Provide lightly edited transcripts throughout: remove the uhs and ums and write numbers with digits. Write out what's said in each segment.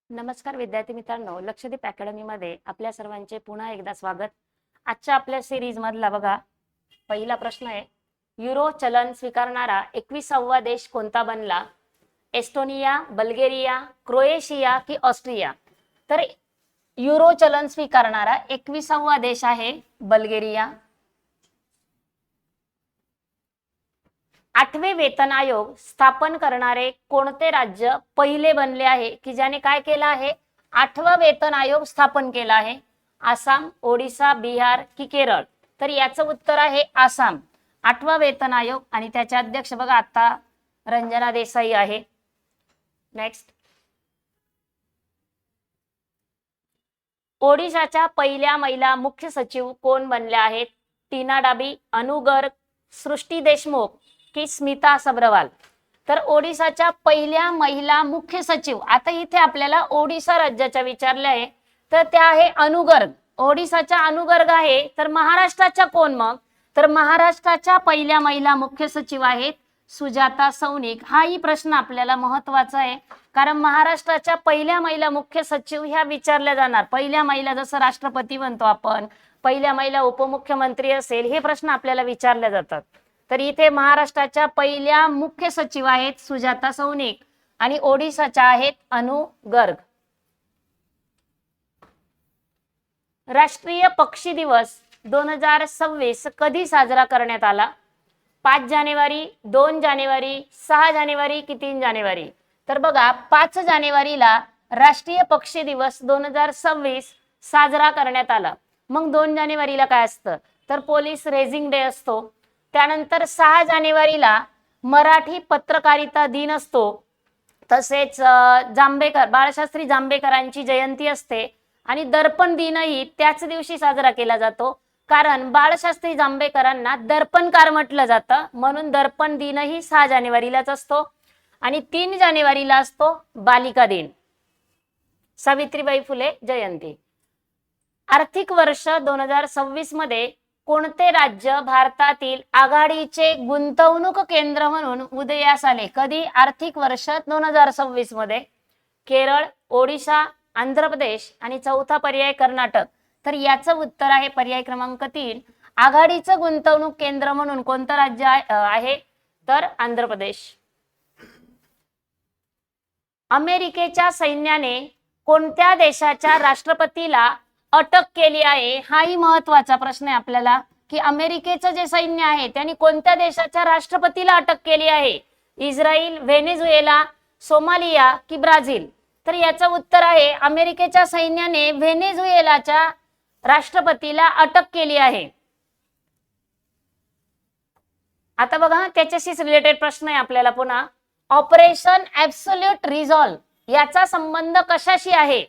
नमस्कार विद्यार्थी मित्रांनो, लक्षदीप अकॅडमी मध्ये आपल्या सर्वांचे पुन्हा एकदा स्वागत। आजच्या आपल्या सिरीज मधला बघा पहिला प्रश्न आहे, युरो चलन स्वीकारणारा 21वा देश कोणता बनला? एस्टोनिया, बल्गेरिया, क्रोएशिया की ऑस्ट्रिया? तर युरो चलन स्वीकारणारा 21वा देश आहे बल्गेरिया। 8वे वेतन आयोग स्थापन करणारे कोणते राज्य पहिले बनले आहे की ज्याने काय केलं आहे? 8वा वेतन आयोग स्थापन केला आहे? आसाम, ओडिशा, बिहार की केरळ? तर याचं उत्तर आहे आसाम। 8वा वेतन आयोग आणि त्याचे अध्यक्ष बघा आता रंजना देसाई आहे। नेक्स्ट, ओडिशाच्या पहिल्या महिला मुख्य सचिव कोण बनल्या आहेत? टीना डाबी, अनु गर्ग, सृष्टी देशमुख की स्मिता सबरवाल? तर ओडिशाच्या पहिल्या महिला मुख्य सचिव, आता इथे आपल्याला ओडिशा राज्याच्या विचारले आहे तर त्या आहे अनु गर्ग। ओडिशाच्या अनु गर्ग आहे। तर महाराष्ट्राच्या कोण मग? तर महाराष्ट्राच्या पहिल्या महिला मुख्य सचिव आहेत सुजाता सौनिक। हाही प्रश्न आपल्याला महत्त्वाचा आहे कारण महाराष्ट्राच्या पहिल्या महिला मुख्य सचिव ह्या विचारल्या जाणार। पहिल्या महिला जसं राष्ट्रपती म्हणतो आपण, पहिल्या महिला उपमुख्यमंत्री असेल, हे प्रश्न आपल्याला विचारले जातात। तर इथे महाराष्ट्राच्या पहिल्या मुख्य सचिव आहेत सुजाता सौनिक आणि ओडिशाच्या आहेत अनु गर्ग। राष्ट्रीय पक्षी दिवस 2026 कधी साजरा करण्यात आला? 5 जानेवारी, 2 जानेवारी, 6 जानेवारी की 3 जानेवारी? तर बघा 5 जानेवारीला राष्ट्रीय पक्षी दिवस 2026 साजरा करण्यात आला। मग 2 जानेवारीला काय असतं? तर पोलीस रेझिंग डे असतो। त्यानंतर 6 जानेवारीला मराठी पत्रकारिता दिन असतो। तसेच जांभेकर, बाळशास्त्री जांभेकरांची जयंती असते आणि दर्पण दिनही त्याच दिवशी साजरा केला जातो कारण बाळशास्त्री जांभेकरांना दर्पणकार म्हटलं जातं, म्हणून दर्पण दिनही 6 जानेवारीलाच असतो। आणि 3 जानेवारीला असतो बालिका दिन, सावित्रीबाई फुले जयंती। आर्थिक वर्ष 2026 मध्ये कोणते राज्य भारतातील आघाडीचे गुंतवणूक केंद्र म्हणून उदयास आले? कधी? आर्थिक वर्ष 2026 मध्ये। केरळ, ओडिशा, आंध्र प्रदेश आणि चौथा पर्याय कर्नाटक। तर याचं उत्तर आहे पर्याय क्रमांक 3, आघाडीचं गुंतवणूक केंद्र म्हणून कोणतं राज्य आहे? तर आंध्र प्रदेश। अमेरिकेच्या सैन्याने कोणत्या देशाच्या राष्ट्रपतीला अटक केली आहे? हाही महत्त्वाचा प्रश्न आहे आपल्याला की अमेरिकेचं जे सैन्य आहे त्यांनी कोणत्या देशाच्या राष्ट्रपतीला अटक केली आहे? इस्रायल, व्हेनेझुएला, सोमालिया की ब्राझील? तर याचं उत्तर आहे अमेरिकेच्या सैन्याने व्हेनेझुएलाच्या राष्ट्रपतीला अटक केली आहे। आता बघा त्याच्याशीच रिलेटेड प्रश्न आहे आपल्याला पुन्हा, ऑपरेशन ॲब्सोल्यूट रिझॉल्व याचा संबंध कशाशी आहे?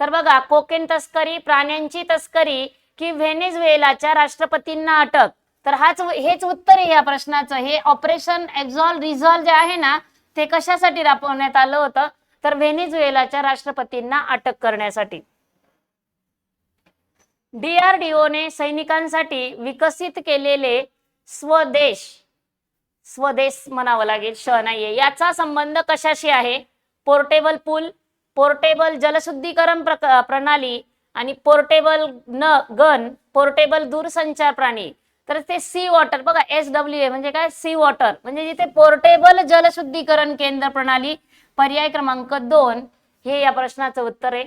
तर बघा कोकेन तस्करी, प्राण्यांची तस्करी की व्हेनेझुएलाच्या राष्ट्रपतींना अटक? तर हेच उत्तर आहे या प्रश्नाचं। हे ऑपरेशन ॲब्सोल्यूट रिझॉल्व जे आहे ना ते कशासाठी राबवण्यात आलं होतं? तर व्हेनेझुएलाच्या राष्ट्रपतींना अटक करण्यासाठी। DRDOने सैनिकांसाठी विकसित केलेले स्वदेश म्हणावं लागेल, श नाहीये, याचा संबंध कशाशी आहे? पोर्टेबल पूल, पोर्टेबल जलशुद्धीकरण प्रणाली आणि पोर्टेबल गन, पोर्टेबल दूरसंचार प्राणी। तर ते सी वॉटर बघा, SWA म्हणजे काय? सी वॉटर म्हणजे जिथे पोर्टेबल जलशुद्धीकरण केंद्र प्रणाली, पर्याय क्रमांक 2 हे या प्रश्नाचं उत्तर आहे।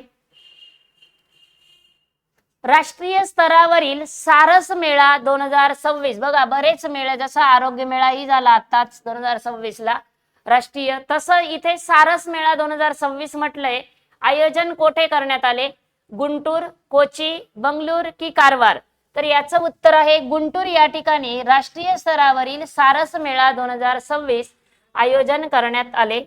राष्ट्रीय स्तरावरील सारस मेळा 2026, बघा बरेच मेळे, जसा आरोग्य मेळाही झाला आताच 2026 ला राष्ट्रीय, तसं इथे सारस मेळा 2026 म्हटलंय। आयोजन कोठे करण्यात आले? गुंटूर, कोची, बंगळूर की कारवार? तर याचं उत्तर आहे गुंटूर या ठिकाणी राष्ट्रीय स्तरावरील सारस मेळा 2026 आयोजन करण्यात आले।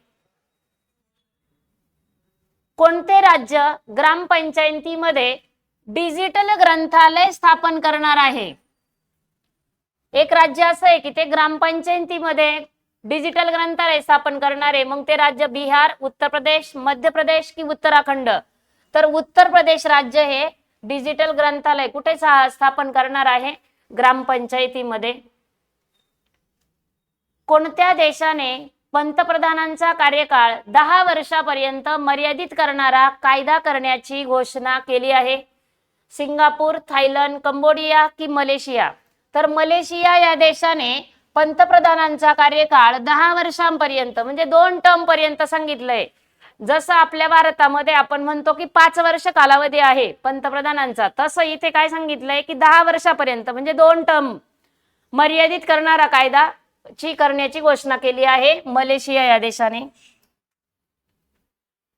कोणते राज्य ग्रामपंचायतीमध्ये डिजिटल ग्रंथालय स्थापन करणार आहे? एक राज्य असं आहे की ते ग्रामपंचायतीमध्ये डिजिटल ग्रंथालय स्थापन करणार आहे, मग ते राज्य बिहार, उत्तर प्रदेश, मध्य प्रदेश की उत्तराखंड? तर उत्तर प्रदेश राज्य हे डिजिटल ग्रंथालय कुठे स्थापन करणार आहे? ग्रामपंचायतीमध्ये। कोणत्या देशाने पंतप्रधानांचा कार्यकाळ 10 वर्षापर्यंत मर्यादित करणारा कायदा करण्याची घोषणा केली आहे? सिंगापूर, थायलंड, कंबोडिया की मलेशिया? तर मलेशिया या देशाने पंतप्रधानांचा कार्यकाळ 10 वर्षांपर्यंत म्हणजे 2 टर्म पर्यंत सांगितलंय. जसं आपल्या भारतामध्ये आपण म्हणतो की 5 वर्ष कालावधी आहे पंतप्रधानांचा, तसं इथे काय सांगितलंय की 10 वर्षापर्यंत म्हणजे 2 टर्म मर्यादित करणारा कायदा करण्याची घोषणा केली आहे मलेशिया या देशाने.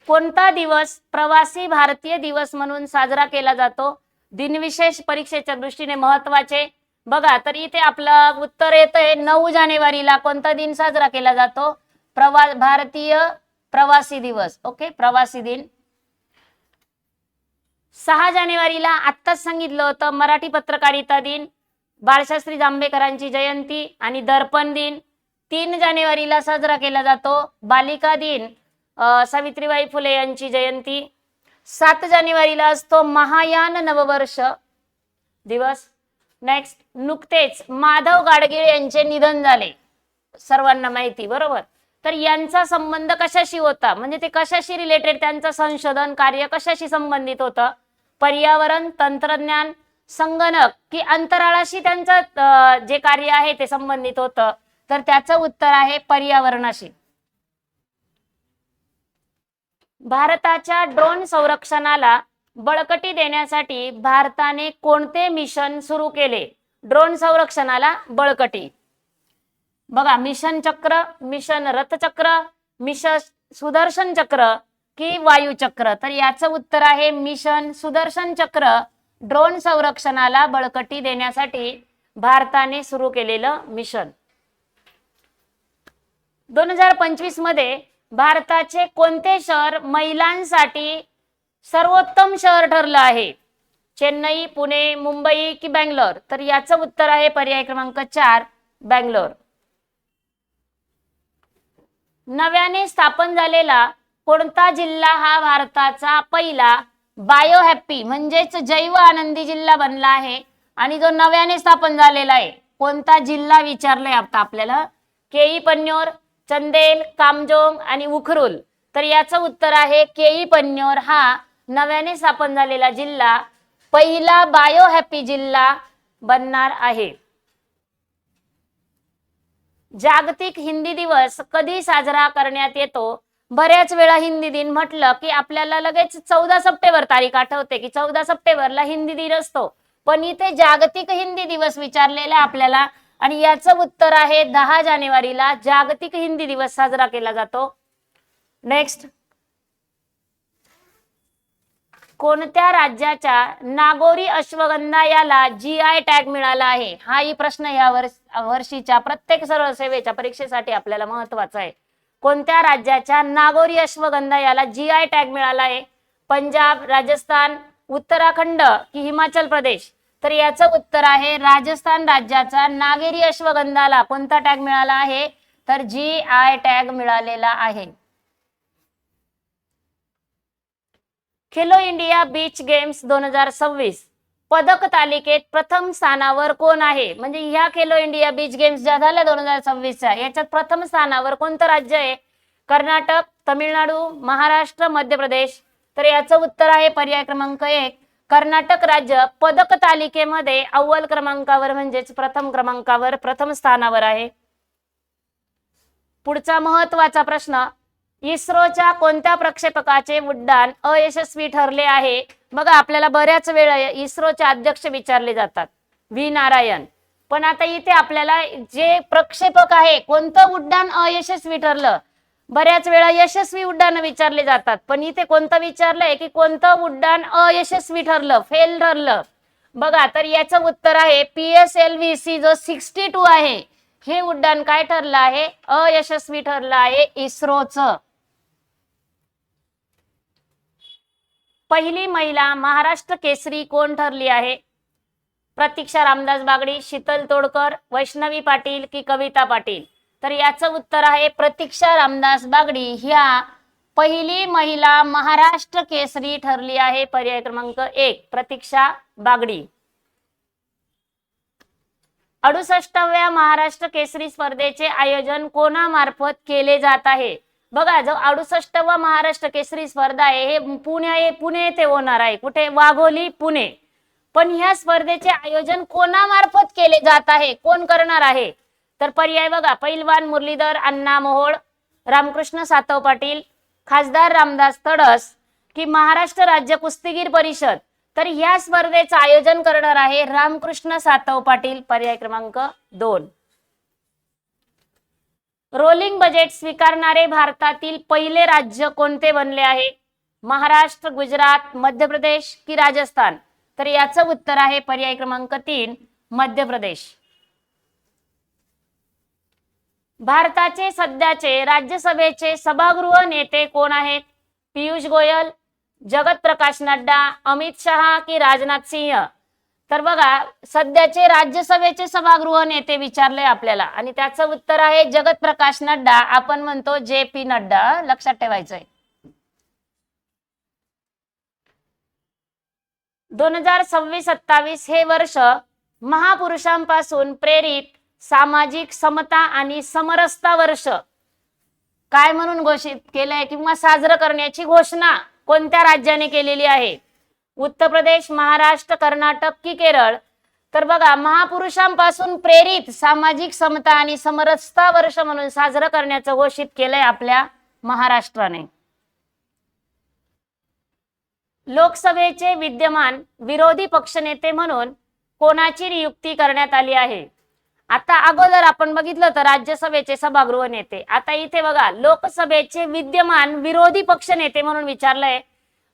कोणता दिवस प्रवासी भारतीय दिवस म्हणून साजरा केला जातो? दिनविशेष परीक्षेच्या दृष्टीने महत्वाचे. बघा तर इथे आपलं उत्तर येतंय 9 जानेवारीला कोणता दिन साजरा केला जातो? भारतीय प्रवासी दिवस. ओके, प्रवासी दिन. 6 जानेवारीला आत्ताच सांगितलं होतं मराठी पत्रकारिता दिन, बाळशास्त्री जांभेकरांची जयंती आणि दर्पण दिन. 3 जानेवारीला साजरा केला जातो बालिका दिन, सावित्रीबाई फुले यांची जयंती. 7 जानेवारीला असतो महायान नववर्ष दिवस. नेक्स्ट, नुकतेच माधव गाडगीळ यांचे निधन झाले, सर्वांना माहिती बरोबर. तर यांचा संबंध कशाशी होता, म्हणजे ते कशाशी रिलेटेड, त्यांचं संशोधन कार्य कशाशी संबंधित होतं? पर्यावरण, तंत्रज्ञान, संगणक की अंतराळाशी त्यांचं जे कार्य आहे ते संबंधित होतं? तर त्याचं उत्तर आहे पर्यावरणाशी. भारताच्या ड्रोन संरक्षणाला बळकटी देण्यासाठी भारताने कोणते मिशन सुरू केले? ड्रोन संरक्षणाला बळकटी. बघा, मिशन चक्र, मिशन रथचक्र, मिशन सुदर्शन चक्र की वायू चक्र? तर याचं उत्तर आहे मिशन सुदर्शन चक्र. ड्रोन संरक्षणाला बळकटी देण्यासाठी भारताने सुरू केलेलं मिशन. 2025 मध्ये भारताचे कोणते शहर महिलांसाठी सर्वोत्तम शहर ठरलं आहे? चेन्नई, पुणे, मुंबई की बँगलोर? तर याचं उत्तर आहे पर्याय क्रमांक 4 बँगलोर. नव्याने स्थापन झालेला कोणता जिल्हा हा भारताचा पहिला बायो हॅपी म्हणजेच जैव आनंदी जिल्हा बनला आहे? आणि जो नव्याने स्थापन झालेला आहे कोणता जिल्हा विचारलंय आता आपल्याला? केई पन्योर, चंदेल, कामजोंग आणि उखरुल? तर याचं उत्तर आहे केई पन्योर हा नव्याने स्थापन झालेला जिल्हा पहिला बायो हॅपी जिल्हा बनणार आहे. जागतिक हिंदी दिवस कधी साजरा करण्यात येतो? बऱ्याच वेळा हिंदी दिन म्हटलं की आपल्याला लगेच 14 सप्टेंबर तारीख आठवते की 14 सप्टेंबरला हिंदी दिन असतो, पण इथे जागतिक हिंदी दिवस विचारलेला आपल्याला आणि याचं उत्तर आहे 10 जानेवारीला जागतिक हिंदी दिवस साजरा केला जातो. नेक्स्ट, कोणत्या राज्याच्या नागोरी अश्वगंधा याला GI टॅग मिळाला आहे? हाही प्रश्न या वर्षीच्या प्रत्येक सरळ सेवेच्या परीक्षेसाठी आपल्याला महत्वाचा आहे. कोणत्या राज्याच्या नागोरी अश्वगंधा याला GI टॅग मिळाला आहे? पंजाब, राजस्थान, उत्तराखंड की हिमाचल प्रदेश? तर याचं उत्तर आहे राजस्थान राज्याचा नागेरी अश्वगंधाला कोणता टॅग मिळाला आहे? तर GI टॅग मिळालेला आहे. खेलो इंडिया बीच गेम्स 2026 पदक तालिकेत प्रथम स्थानावर कोण आहे? म्हणजे ह्या खेलो इंडिया बीच गेम्स ज्या झाल्या 2026च्या याच्यात प्रथम स्थानावर कोणतं राज्य आहे? कर्नाटक, तमिळनाडू, महाराष्ट्र, मध्य प्रदेश? तर याचं उत्तर आहे पर्याय क्रमांक 1 कर्नाटक राज्य पदक तालिकेमध्ये अव्वल क्रमांकावर म्हणजेच प्रथम क्रमांकावर, प्रथम स्थानावर आहे. पुढचा महत्वाचा प्रश्न, इस्रोच्या कोणत्या प्रक्षेपकाचे उड्डाण अयशस्वी ठरले आहे? बघा, आपल्याला बऱ्याच वेळा इस्रोचे अध्यक्ष विचारले जातात, व्ही नारायण, पण आता इथे आपल्याला जे प्रक्षेपक आहे कोणतं उड्डाण अयशस्वी ठरलं? बऱ्याच वेळा यशस्वी उड्डाण विचारले जातात, पण इथे कोणतं विचारलंय की कोणतं उड्डाण अयशस्वी ठरलं, फेल ठरलं? बघा, तर याचं उत्तर आहे PSLV-C जो 62 आहे हे उड्डाण काय ठरलं आहे? अयशस्वी ठरलं आहे इस्रोचं. पहिली महिला महाराष्ट्र केसरी कोण ठरली आहे? प्रतीक्षा रामदास बागडी, शीतल तोडकर, वैष्णवी पाटील की कविता पाटील? तर याचं उत्तर आहे प्रतीक्षा रामदास बागडी ह्या पहिली महिला महाराष्ट्र केसरी ठरली आहे. पर्याय क्रमांक 1 प्रतीक्षा बागडी. 68व्या महाराष्ट्र केसरी स्पर्धेचे आयोजन कोणामार्फत केले जात आहे? बघा, जो 68वा महाराष्ट्र केसरी स्पर्धा आहे हे पुणे येथे होणार आहे. कुठे? वाघोली, पुणे. पण ह्या स्पर्धेचे आयोजन कोणामार्फत केले जात आहे? कोण करणार आहे? तर पर्याय बघा, पैलवान मुरलीधर अण्णा मोहोळ, रामकृष्ण सातव पाटील, खासदार रामदास तडस की महाराष्ट्र राज्य कुस्तीगीर परिषद. तर ह्या स्पर्धेचं आयोजन करणार आहे रामकृष्ण सातव पाटील. पर्याय क्रमांक 2. रोलिंग बजेट स्वीकारणारे भारतातील पहिले राज्य कोणते बनले आहे? महाराष्ट्र, गुजरात, मध्य प्रदेश की राजस्थान? तर याचं उत्तर आहे पर्याय क्रमांक 3, मध्य प्रदेश. भारताचे सध्याचे राज्यसभेचे सभागृह नेते कोण आहेत? पियुष गोयल, जगत प्रकाश नड्डा, अमित शहा की राजनाथ सिंह? तर बघा, सध्याचे राज्यसभेचे सभागृह नेते विचारले आपल्याला आणि त्याचं उत्तर आहे जगत प्रकाश नड्डा. आपण म्हणतो JP नड्डा, लक्षात ठेवायचंय. 2026-27 हे वर्ष महापुरुषांपासून प्रेरित सामाजिक समता आणि समरसता वर्ष काय म्हणून घोषित केलंय किंवा साजरं करण्याची घोषणा कोणत्या राज्याने केलेली आहे? उत्तर प्रदेश, महाराष्ट्र, कर्नाटक की केरळ? तर बघा, महापुरुषांपासून प्रेरित सामाजिक समता आणि समरसता वर्ष म्हणून साजरं करण्याचं घोषित केलंय आपल्या महाराष्ट्राने. लोकसभेचे विद्यमान विरोधी पक्षनेते म्हणून कोणाची नियुक्ती करण्यात आली आहे? आता अगोदर आपण बघितलं तर राज्यसभेचे सभागृह नेते, आता इथे बघा लोकसभेचे विद्यमान विरोधी पक्षनेते म्हणून विचारलंय.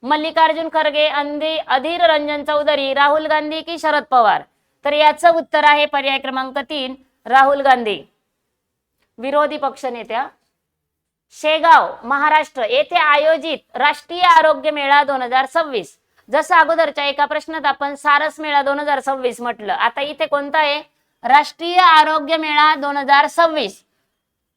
मल्लिकार्जुन खरगे, अधीर रंजन चौधरी, राहुल गांधी की शरद पवार? तर याचं उत्तर आहे पर्याय क्रमांक 3, राहुल गांधी. विरोधी पक्षनेत्या. शेगाव, महाराष्ट्र येथे आयोजित राष्ट्रीय आरोग्य मेळा 2026. जसं अगोदरच्या एका प्रश्नात आपण सारस मेळा 2026 म्हटलं, आता इथे कोणता आहे? राष्ट्रीय आरोग्य मेळा 2026.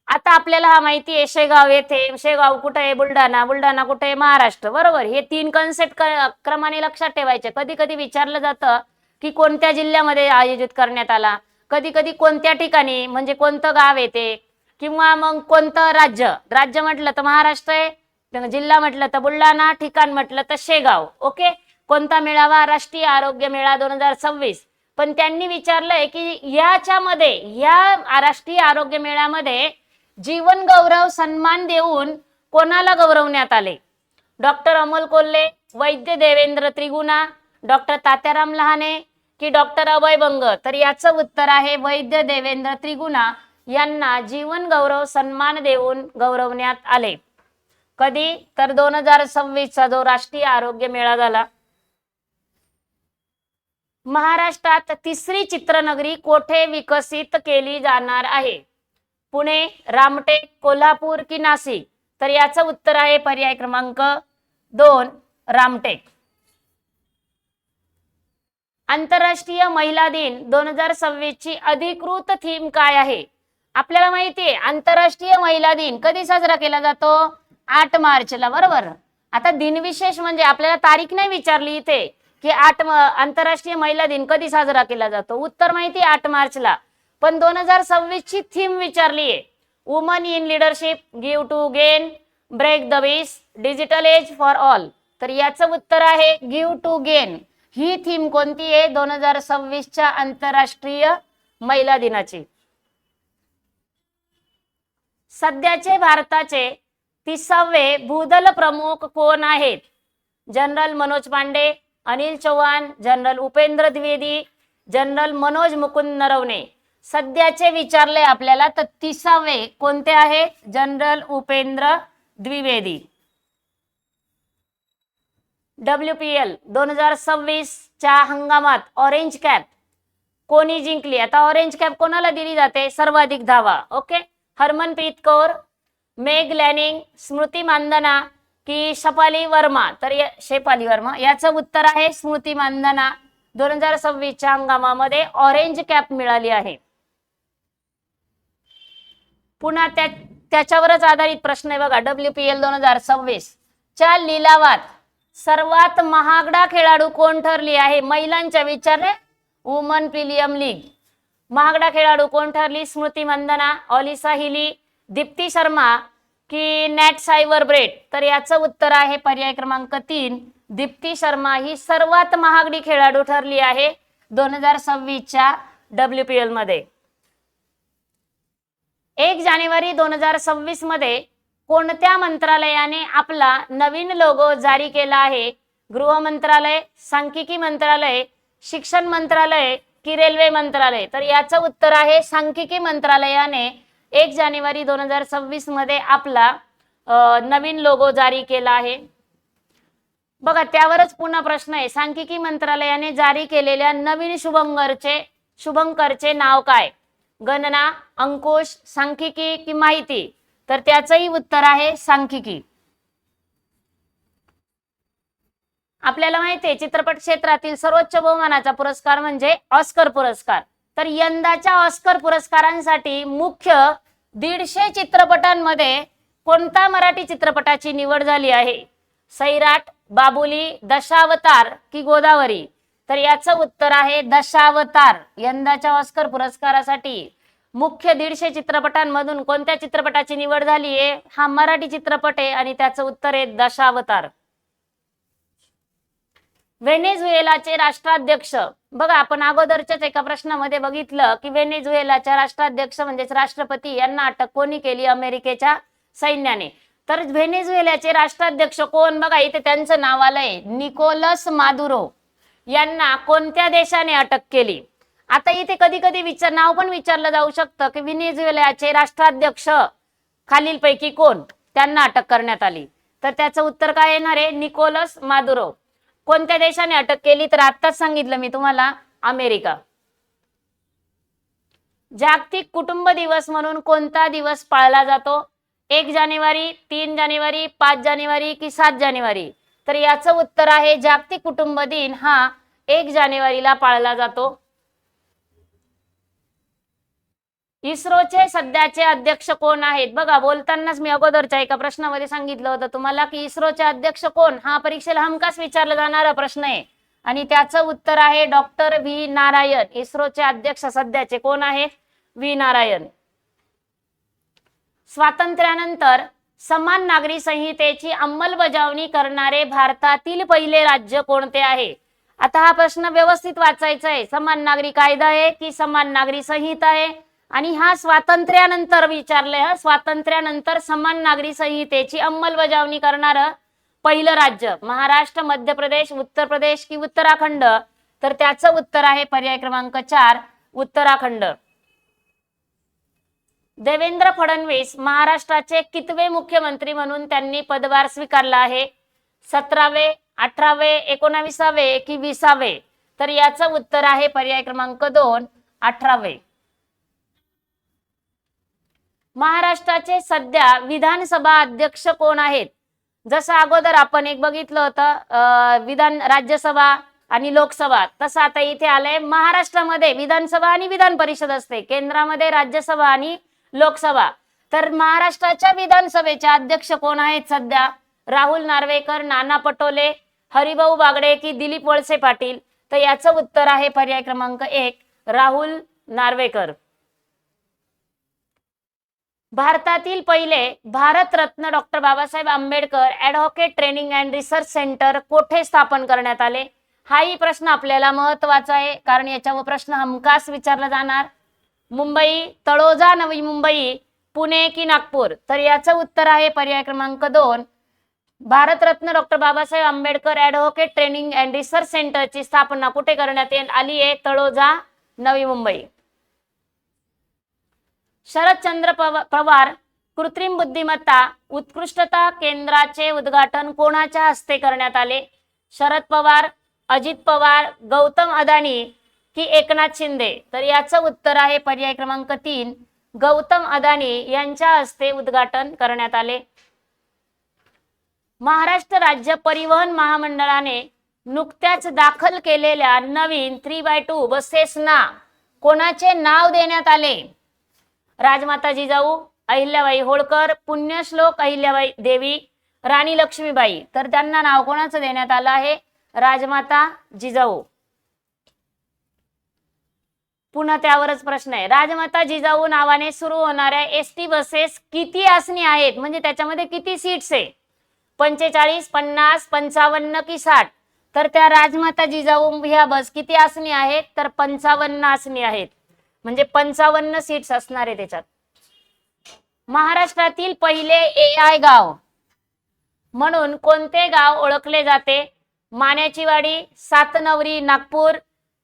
आता आपल्याला हा माहिती आहे शेगाव येथे. शेगाव कुठे आहे? बुलढाणा. बुलढाणा कुठे आहे? महाराष्ट्र. बरोबर. हे 3 कन्सेप्ट क्रमाने लक्षात ठेवायचे. कधी कधी विचारलं जातं की कोणत्या जिल्ह्यामध्ये आयोजित करण्यात आला, कधी कधी कोणत्या ठिकाणी, म्हणजे कोणतं गाव येते किंवा मग कोणतं राज्य. राज्य म्हटलं तर महाराष्ट्र आहे, जिल्हा म्हटलं तर बुलढाणा, ठिकाण म्हटलं तर शेगाव. ओके. कोणता मेळावा? राष्ट्रीय आरोग्य मेळा 2026. पण त्यांनी विचारलंय की याच्यामध्ये, या राष्ट्रीय आरोग्य मेळ्यामध्ये जीवन गौरव सन्मान देऊन कोणाला गौरवण्यात आले? डॉक्टर अमोल कोल्हे, वैद्य देवेंद्र त्रिगुणा, डॉक्टर तात्याराम लहाने की डॉक्टर अभय बंग? तर याचं उत्तर आहे वैद्य देवेंद्र त्रिगुणा यांना जीवन गौरव सन्मान देऊन गौरवण्यात आले. कधी? तर 2026चा जो राष्ट्रीय आरोग्य मेळा झाला. महाराष्ट्रात तिसरी चित्रनगरी कोठे विकसित केली जाणार आहे? पुणे, रामटेक, कोल्हापूर की नाशिक? तर याचं उत्तर आहे पर्याय क्रमांक 2, रामटेक. आंतरराष्ट्रीय महिला दिन 2026 ची अधिकृत थीम काय आहे? आपल्याला माहिती आहे आंतरराष्ट्रीय महिला दिन कधी साजरा केला जातो? 8 मार्चला. बरोबर. आता दिनविशेष म्हणजे आपल्याला तारीख नाही विचारली इथे की आंतरराष्ट्रीय महिला दिन कधी साजरा केला जातो. उत्तर माहिती 8 मार्चला. पण 2026 ची थीम विचारली आहे. Woman in leadership, give to gain, break the bias, digital age for all. तर याचं उत्तर आहे गिव्ह टू गेन. ही थीम कोणती आहे? 2026च्या आंतरराष्ट्रीय महिला दिनाची. सध्याचे भारताचे 30वे भूदल प्रमुख कोण आहेत? General Manoj Pande, Anil Chauhan, general Upendra Dwivedi, general Manoj Mukund Naravane? सध्याचे विचारले आपल्याला तर 30वे कोणते आहेत? जनरल उपेंद्र द्विवेदी. WPL 2026 च्या हंगामात ऑरेंज कॅप कोणी जिंकली? आता ऑरेंज कॅप कोणाला दिली जाते? सर्वाधिक धावा. ओके. हरमनप्रीत कौर, मेग लॅनिंग, स्मृती मानधना की शेफाली वर्मा? तर शेफाली वर्मा. याचं उत्तर आहे स्मृती मानधना. 2026 च्या हंगामामध्ये ऑरेंज कॅप मिळाली आहे. पुन्हा त्याच्यावरच आधारित प्रश्न आहे बघा. WPL 2026 च्या लिलावात सर्वात महागडा खेळाडू कोण ठरली आहे? महिलांच्या विचारले वुमन प्रीमियम लीग. महागडा खेळाडू कोण ठरली? स्मृती मंदना, ऑलिसा हिली, दीप्ती शर्मा की नॅट सायवर ब्रेट? तर याचं उत्तर आहे पर्याय क्रमांक 3, दीप्ती शर्मा ही सर्वात महागडी खेळाडू ठरली आहे 2026च्या WPL मध्ये. 1 जानेवारी 2026 मध्ये कोणत्या मंत्रालयाने आपला नवीन लोगो जारी केला आहे? गृह मंत्रालय, सांख्यिकी मंत्रालय, शिक्षण मंत्रालय की रेल्वे मंत्रालय? तर याचं उत्तर आहे सांख्यिकी मंत्रालयाने 1 जानेवारी 2026 मध्ये आपला नवीन लोगो जारी केला आहे. बघा त्यावरच पुन्हा प्रश्न आहे, सांख्यिकी मंत्रालयाने जारी केलेल्या नवीन शुभंकरचे नाव काय? गणना, अंकुश, सांख्यिकी की माहिती? तर त्याचंही उत्तर आहे सांख्यिकी. आपल्याला माहिती आहे चित्रपट क्षेत्रातील सर्वोच्च बहुमानाचा पुरस्कार म्हणजे ऑस्कर पुरस्कार. तर यंदाच्या ऑस्कर पुरस्कारांसाठी मुख्य 150 चित्रपटांमध्ये कोणत्या मराठी चित्रपटाची निवड झाली आहे? सैराट, बाबुली, दशावतार की गोदावरी? तर याचं उत्तर आहे दशावतार. यंदाच्या ऑस्कर पुरस्कारासाठी मुख्य 150 चित्रपटांमधून कोणत्या चित्रपटाची निवड झाली आहे? हा मराठी चित्रपट आहे आणि त्याचं उत्तर आहे दशावतार. व्हेनेझुएलाचे राष्ट्राध्यक्ष, बघा आपण अगोदरच्याच एका प्रश्नामध्ये बघितलं की व्हेनेझुएलाच्या राष्ट्राध्यक्ष म्हणजेच राष्ट्रपती यांना अटक कोणी केली? अमेरिकेच्या सैन्याने. तर व्हेनेझुएलाचे राष्ट्राध्यक्ष कोण? बघा इथे त्यांचं नाव आलंय निकोलस मादुरो. यांना कोणत्या देशाने अटक केली? आता इथे कधी कधी नाव पण विचारलं जाऊ शकतं की व्हेनेझुएलाचे राष्ट्राध्यक्ष खालीलपैकी कोण त्यांना अटक करण्यात आली? तर त्याचं उत्तर काय येणार आहे? Nicolas Maduro. कोणत्या देशाने अटक केली? तर आत्ताच सांगितलं मी तुम्हाला, अमेरिका. जागतिक कुटुंब दिवस म्हणून कोणता दिवस पाळला जातो? 1 जानेवारी, 3 जानेवारी, 5 जानेवारी की 7 जानेवारी? तर याचं उत्तर आहे जागतिक कुटुंब दिन हा 1 जानेवारीला पाळला जातो. इस्रोचे सध्याचे अध्यक्ष कोण आहेत? बघा बोलतानाच मी अगोदरच्या एका प्रश्नामध्ये सांगितलं होतं तुम्हाला की इस्रोचे अध्यक्ष कोण? हा परीक्षेला हमखास विचारला जाणारा प्रश्न आहे आणि त्याचं उत्तर आहे डॉक्टर व्ही नारायण. इस्रोचे अध्यक्ष सध्याचे कोण आहेत? व्ही नारायण. स्वातंत्र्यानंतर समान नागरी संहितेची अंमलबजावणी करणारे भारतातील पहिले राज्य कोणते आहे? आता हा प्रश्न व्यवस्थित वाचायचा आहे. समान नागरी कायदा आहे की समान नागरी संहिता आहे? आणि हा स्वातंत्र्यानंतर विचारलंय. हा स्वातंत्र्यानंतर समान नागरी संहितेची अंमलबजावणी करणारं पहिलं राज्य महाराष्ट्र, मध्य प्रदेश, उत्तर प्रदेश की उत्तराखंड? तर त्याचं उत्तर आहे पर्याय क्रमांक 4, उत्तराखंड. देवेंद्र फडणवीस महाराष्ट्राचे कितवे मुख्यमंत्री म्हणून त्यांनी पदभार स्वीकारला आहे? 17वे, 18वे, 19वे की 20वे? तर याचं उत्तर आहे पर्याय क्रमांक 2, 18वे. महाराष्ट्राचे सध्या विधानसभा अध्यक्ष कोण आहेत? जसं अगोदर आपण एक बघितलं होतं राज्यसभा आणि लोकसभा, तसं आता इथे आलंय महाराष्ट्रामध्ये विधानसभा आणि विधान परिषद असते, केंद्रामध्ये राज्यसभा आणि लोकसभा. तर महाराष्ट्राच्या विधानसभेचे अध्यक्ष कोण आहेत सध्या? राहुल नार्वेकर, नाना पटोले, हरिभाऊ बागडे की दिलीप वळसे पाटील? तर याचं उत्तर आहे पर्याय क्रमांक 1, राहुल नार्वेकर. भारतातील पहिले Bharat Ratna doctor Babasaheb Ambedkar advocate training and research centre कोठे स्थापन करण्यात आले? हाही प्रश्न आपल्याला महत्वाचा आहे कारण याच्यावर प्रश्न हमखास विचारला जाणार. मुंबई, तळोजा, नवी मुंबई, पुणे की नागपूर? तर याचं उत्तर आहे पर्याय क्रमांक 2, Bharat Ratna doctor Babasaheb Ambedkar advocate training and research सेंटरची स्थापना कुठे करण्यात आली आहे? तळोजा, नवी मुंबई. शरदचंद्र पवार कृत्रिम बुद्धिमत्ता उत्कृष्टता केंद्राचे उद्घाटन कोणाच्या हस्ते करण्यात आले? शरद पवार, अजित पवार, गौतम अदानी की एकनाथ शिंदे? तर याचं उत्तर आहे पर्याय क्रमांक 3, गौतम अदानी यांच्या हस्ते उद्घाटन करण्यात आले. महाराष्ट्र राज्य परिवहन महामंडळाने नुकत्याच दाखल केलेल्या नवीन 3x2 बसेसना कोणाचे नाव देण्यात आले? राजमाता जिजाऊ, अहिल्याबाई होळकर, पुण्यश्लोक अहिल्याबाई देवी, राणी लक्ष्मीबाई? तर त्यांना नाव कोणाचं देण्यात आलं आहे? राजमाता जिजाऊ. पुन्हा त्यावरच प्रश्न आहे. राजमाता जिजाऊ नावाने सुरू होणाऱ्या एसटी बसेस किती आसनी आहेत, म्हणजे त्याच्यामध्ये किती सीट्स आहे? 45, 50, 55 की 60? तर त्या राजमाता जिजाऊ ह्या बस किती आसनी आहेत? तर 55 आसनी आहेत, म्हणजे 55 सीट्स असणार आहे त्याच्यात. महाराष्ट्रातील पहिले AI गाव म्हणून कोणते गाव ओळखले जाते? माण्याची वाडी, सातनवरी, नागपूर,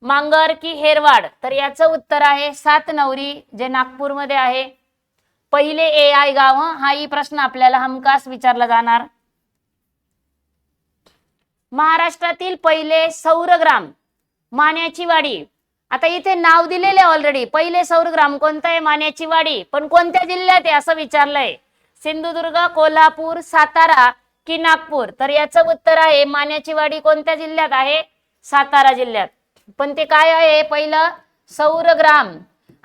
मांगर की हेरवाड? तर याचं उत्तर आहे सातनवरी, जे नागपूरमध्ये आहे. पहिले AI गाव, हाही प्रश्न आपल्याला हमखास विचारला जाणार. महाराष्ट्रातील पहिले सौरग्राम, माण्याची वाडी. आता इथे नाव दिलेले ऑलरेडी, पहिले सौरग्राम कोणतं आहे? माण्याची वाडी. पण कोणत्या जिल्ह्यात आहे असं विचारलंय? सिंधुदुर्ग, कोल्हापूर, सातारा की नागपूर? तर याचं उत्तर आहे माण्याची वाडी कोणत्या जिल्ह्यात आहे? सातारा जिल्ह्यात. पण ते काय आहे? पहिलं सौरग्राम.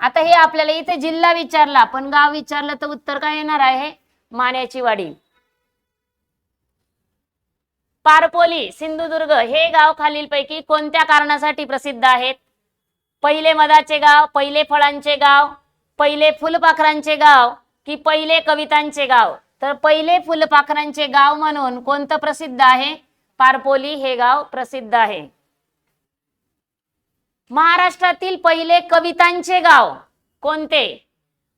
आता हे आपल्याला इथे जिल्हा विचारला, पण गाव विचारलं तर उत्तर काय येणार आहे? माण्याची वाडी. पारपोली, सिंधुदुर्ग हे गाव खालीलपैकी कोणत्या कारणासाठी प्रसिद्ध आहेत? पहिले मधाचे गाव, पहिले फळांचे गाव, पहिले फुलपाखरांचे गाव की पहिले कवितांचे गाव? तर पहिले फुलपाखरांचे गाव म्हणून कोणतं प्रसिद्ध आहे? पारपोली हे गाव प्रसिद्ध आहे. महाराष्ट्रातील पहिले कवितांचे गाव कोणते?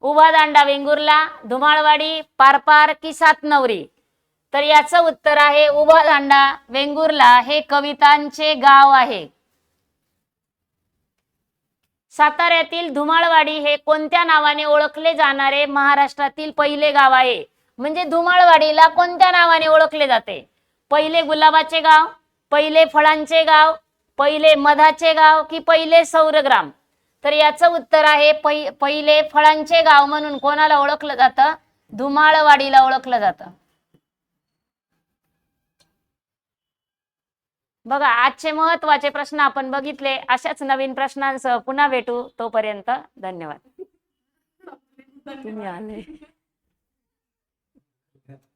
उभा दांडा वेंगुर्ला, धुमाळवाडी, पारपार की सातनवरी? तर याचं उत्तर आहे उभा दांडा वेंगुर्ला हे कवितांचे गाव आहे. साताऱ्यातील धुमाळवाडी हे कोणत्या नावाने ओळखले जाणारे महाराष्ट्रातील पहिले गाव आहे? म्हणजे धुमाळवाडीला कोणत्या नावाने ओळखले जाते? पहिले गुलाबाचे गाव, पहिले फळांचे गाव, पहिले मधाचे गाव की पहिले सौरग्राम? तर याचं उत्तर आहे पहिले फळांचे गाव म्हणून कोणाला ओळखलं जातं? धुमाळवाडीला ओळखलं जातं. बघा, आजचे महत्त्वाचे प्रश्न आपण बघितले. अशाच नवीन प्रश्नांसह पुन्हा भेटू. तोपर्यंत धन्यवाद. तुम्ही आले.